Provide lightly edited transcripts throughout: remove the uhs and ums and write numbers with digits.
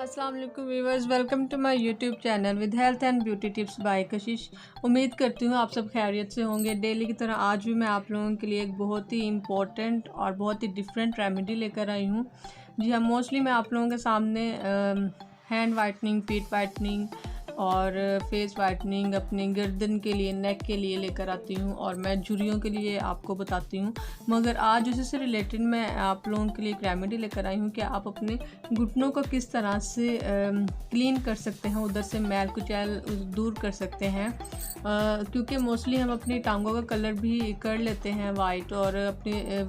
अस्सलाम वालेकुम viewers, welcome to my YouTube channel with health and beauty tips by Kashish. उम्मीद करती हूँ आप सब खैरियत से होंगे। डेली की तरह आज भी मैं आप लोगों के लिए एक बहुत ही इम्पोर्टेंट और बहुत ही डिफरेंट रेमेडी लेकर आई हूँ। जी हाँ, मोस्टली मैं आप लोगों के सामने हैंड वाइटनिंग, फीट वाइटनिंग और फेस वाइटनिंग अपने गर्दन के लिए, नेक के लिए लेकर आती हूँ और मैं झुर्रियों के लिए आपको बताती हूँ। मगर आज उसी से रिलेटेड मैं आप लोगों के लिए एक रेमेडी लेकर आई हूँ कि आप अपने घुटनों को किस तरह से क्लीन कर सकते हैं, उधर से मैल कुचैल दूर कर सकते हैं। क्योंकि मोस्टली हम अपनी टांगों का कलर भी कर लेते हैं वाइट, और अपने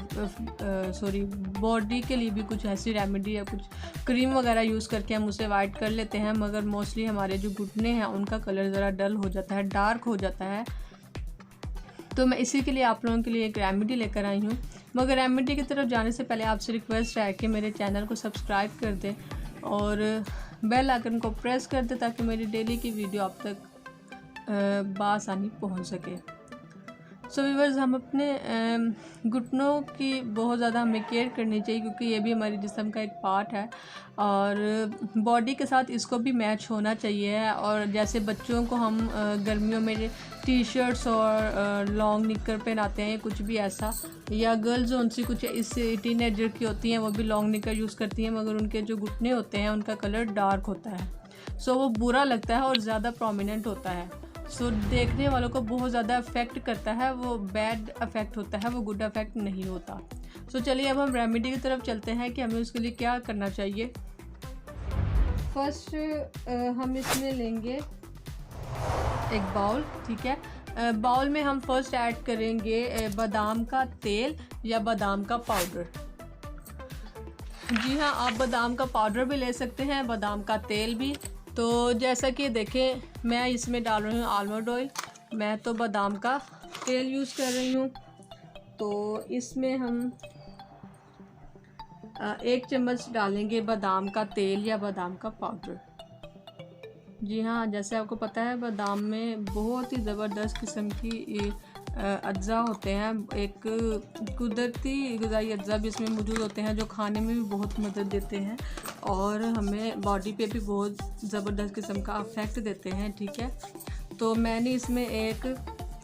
बॉडी के लिए भी कुछ ऐसी रेमेडी या कुछ क्रीम वगैरह यूज़ करके हम उसे वाइट कर लेते हैं। मगर मोस्टली हमारे जो घुटने हैं उनका कलर ज़रा डल हो जाता है, डार्क हो जाता है। तो मैं इसी के लिए आप लोगों के लिए एक रेमेडी लेकर आई हूँ। मगर रेमेडी की तरफ जाने से पहले आपसे रिक्वेस्ट है कि मेरे चैनल को सब्सक्राइब कर दें और बेल आइकन को प्रेस कर दें ताकि मेरी डेली की वीडियो आप तक बआसानी पहुँच सके। सो व्यूअर्स, हम अपने घुटनों की बहुत ज़्यादा हमें केयर करनी चाहिए क्योंकि ये भी हमारे जिस्म का एक पार्ट है और बॉडी के साथ इसको भी मैच होना चाहिए। और जैसे बच्चों को हम गर्मियों में टी शर्ट्स और लॉन्ग निकर पहनाते हैं, कुछ भी ऐसा, या गर्ल्स जो उनसे कुछ इस टीनेजर की होती हैं वो भी लॉन्ग निकर यूज़ करती हैं, मगर उनके जो घुटने होते हैं उनका कलर डार्क होता है। सो वो बुरा लगता है और ज़्यादा प्रोमिनेंट होता है। सो देखने वालों को बहुत ज़्यादा अफेक्ट करता है, वो बैड अफेक्ट होता है, वो गुड अफेक्ट नहीं होता। सो चलिए अब हम रेमेडी की तरफ चलते हैं कि हमें उसके लिए क्या करना चाहिए। फर्स्ट हम इसमें लेंगे एक बाउल, ठीक है। बाउल में हम फर्स्ट ऐड करेंगे बादाम का तेल या बादाम का पाउडर। जी हाँ, आप बादाम का पाउडर भी ले सकते हैं, बादाम का तेल भी। तो जैसा कि देखें, मैं इसमें डाल रही हूँ आलमंड ऑयल। मैं तो बादाम का तेल यूज़ कर रही हूँ। तो इसमें हम 1 चम्मच डालेंगे बादाम का तेल या बादाम का पाउडर। जी हाँ, जैसे आपको पता है बादाम में बहुत ही ज़बरदस्त किस्म की अज्जा होते हैं। एक कुदरती ग़िज़ाई अज्जा भी इसमें मौजूद होते हैं जो खाने में भी बहुत मदद देते हैं और हमें बॉडी पे भी बहुत ज़बरदस्त किस्म का अफेक्ट देते हैं, ठीक है। तो मैंने इसमें 1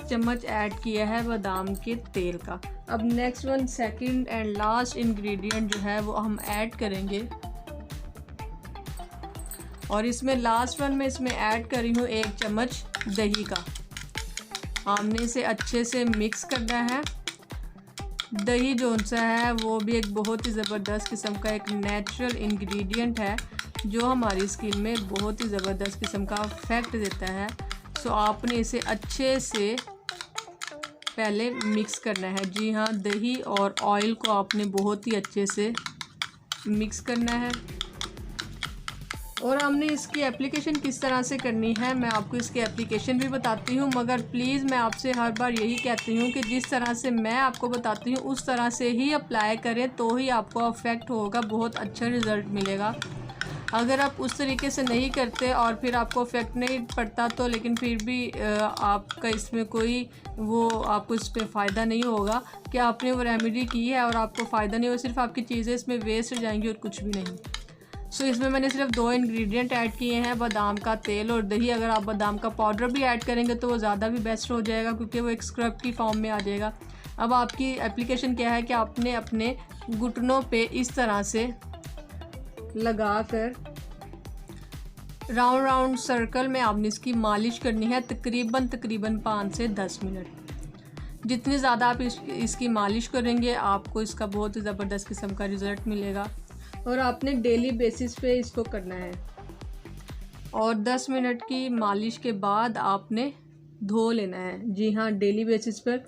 चम्मच ऐड किया है बादाम के तेल का। अब next one, second and last ingredient जो है वो हम ऐड करेंगे, और इसमें लास्ट वन में इसमें ऐड कर रही हूँ 1 चम्मच दही का। हमने इसे अच्छे से मिक्स करना है। दही जो सा है वो भी एक बहुत ही ज़बरदस्त किस्म का एक नेचुरल इंग्रेडिएंट है जो हमारी स्किन में बहुत ही ज़बरदस्त किस्म का इफेक्ट देता है। सो आपने इसे अच्छे से पहले मिक्स करना है। जी हाँ, दही और ऑयल को आपने बहुत ही अच्छे से मिक्स करना है। और हमने इसकी एप्लीकेशन किस तरह से करनी है मैं आपको इसकी एप्लीकेशन भी बताती हूँ, मगर प्लीज़ मैं आपसे हर बार यही कहती हूँ कि जिस तरह से मैं आपको बताती हूँ उस तरह से ही अप्लाई करें तो ही आपको अफेक्ट होगा, बहुत अच्छा रिज़ल्ट मिलेगा। अगर आप उस तरीके से नहीं करते और फिर आपको अफेक्ट नहीं पड़ता तो लेकिन फिर भी आपका इसमें कोई वो आपको इस पर फ़ायदा नहीं होगा कि आपने वो रेमेडी की है और आपको फ़ायदा नहीं होगा, सिर्फ आपकी चीज़ें इसमें वेस्ट हो जाएंगी और कुछ भी नहीं। सो इसमें मैंने सिर्फ 2 इंग्रेडिएंट ऐड किए हैं, बादाम का तेल और दही। अगर आप बादाम का पाउडर भी ऐड करेंगे तो वो ज़्यादा भी बेस्ट हो जाएगा क्योंकि वो एक स्क्रब की फॉर्म में आ जाएगा। अब आपकी एप्लीकेशन क्या है कि आपने अपने घुटनों पे इस तरह से लगाकर राउंड सर्कल में आपने इसकी मालिश करनी है तकरीबन 5 से 10 मिनट। जितनी ज़्यादा आप इसकी मालिश करेंगे आपको इसका बहुत ही ज़बरदस्त किस्म का रिज़ल्ट मिलेगा और आपने डेली बेसिस पे इसको करना है। और 10 मिनट की मालिश के बाद आपने धो लेना है। जी हाँ, डेली बेसिस पर।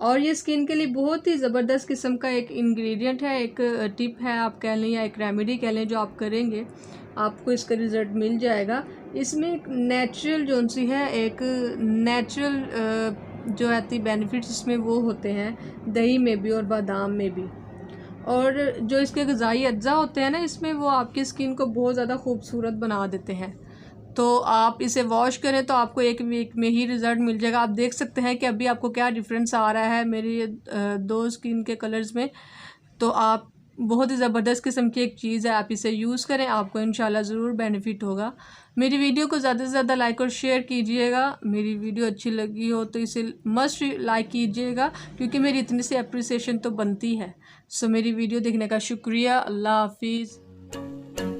और ये स्किन के लिए बहुत ही ज़बरदस्त किस्म का एक इंग्रेडिएंट है, एक टिप है आप कह लें या एक रेमेडी कह लें, जो आप करेंगे आपको इसका रिज़ल्ट मिल जाएगा। इसमें एक नेचुरल जो सी है, एक नेचुरल जो आती बेनिफिट्स इसमें वो होते हैं दही में भी और बादाम में भी। और जो इसके ग़िज़ाई अज्जा होते हैं ना इसमें, वो आपकी स्किन को बहुत ज़्यादा खूबसूरत बना देते हैं। तो आप इसे वॉश करें तो आपको 1 वीक में ही रिज़ल्ट मिल जाएगा। आप देख सकते हैं कि अभी आपको क्या डिफरेंस आ रहा है मेरी 2 स्किन के कलर्स में। तो आप बहुत ही ज़बरदस्त किस्म की एक चीज़ है, आप इसे यूज़ करें, आपको इंशाल्लाह ज़रूर बेनिफिट होगा। मेरी वीडियो को ज़्यादा से ज़्यादा लाइक और शेयर कीजिएगा। मेरी वीडियो अच्छी लगी हो तो इसे मस्ट लाइक कीजिएगा, क्योंकि मेरी इतनी सी अप्रिसिएशन तो बनती है। सो मेरी वीडियो देखने का शुक्रिया। अल्लाह हाफिज़।